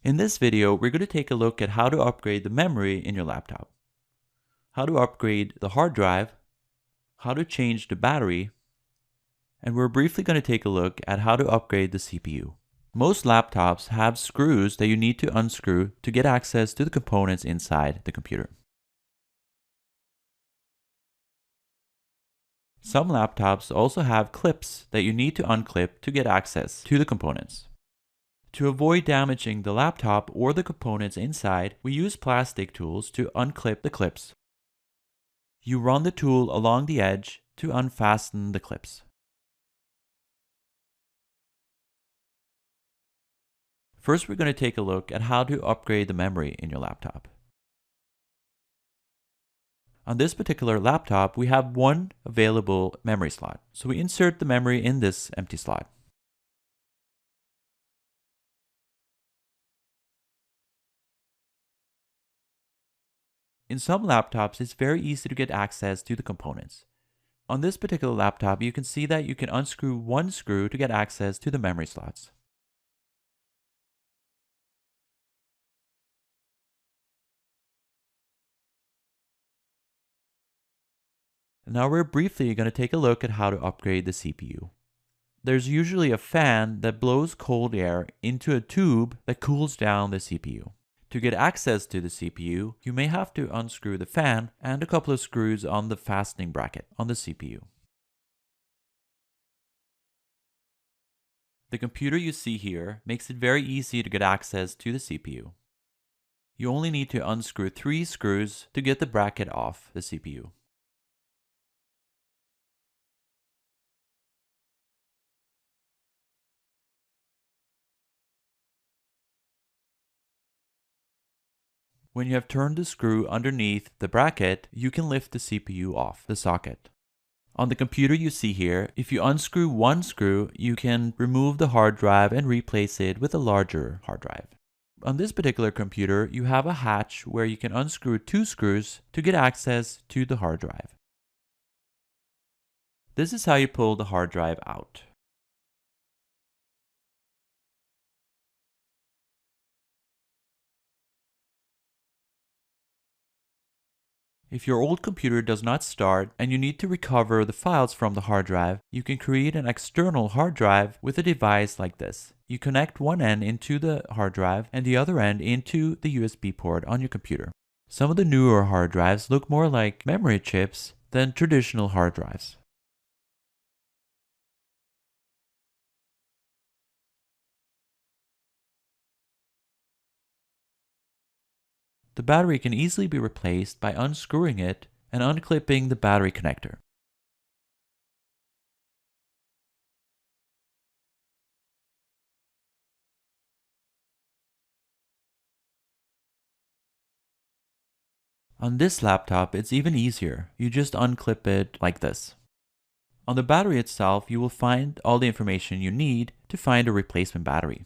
In this video, we're going to take a look at how to upgrade the memory in your laptop, how to upgrade the hard drive, how to change the battery, and we're briefly going to take a look at how to upgrade the CPU. Most laptops have screws that you need to unscrew to get access to the components inside the computer. Some laptops also have clips that you need to unclip to get access to the components. To avoid damaging the laptop or the components inside, we use plastic tools to unclip the clips. You run the tool along the edge to unfasten the clips. First, we're going to take a look at how to upgrade the memory in your laptop. On this particular laptop, we have one available memory slot. So we insert the memory in this empty slot. In some laptops, it's very easy to get access to the components. On this particular laptop, you can see that you can unscrew one screw to get access to the memory slots. Now we're briefly going to take a look at how to upgrade the CPU. There's usually a fan that blows cold air into a tube that cools down the CPU. To get access to the CPU, you may have to unscrew the fan and a couple of screws on the fastening bracket on the CPU. The computer you see here makes it very easy to get access to the CPU. You only need to unscrew 3 screws to get the bracket off the CPU. When you have turned the screw underneath the bracket, you can lift the CPU off the socket. On the computer you see here, if you unscrew one screw, you can remove the hard drive and replace it with a larger hard drive. On this particular computer, you have a hatch where you can unscrew 2 screws to get access to the hard drive. This is how you pull the hard drive out. If your old computer does not start and you need to recover the files from the hard drive, you can create an external hard drive with a device like this. You connect one end into the hard drive and the other end into the USB port on your computer. Some of the newer hard drives look more like memory chips than traditional hard drives. The battery can easily be replaced by unscrewing it and unclipping the battery connector. On this laptop, it's even easier. You just unclip it like this. On the battery itself, you will find all the information you need to find a replacement battery.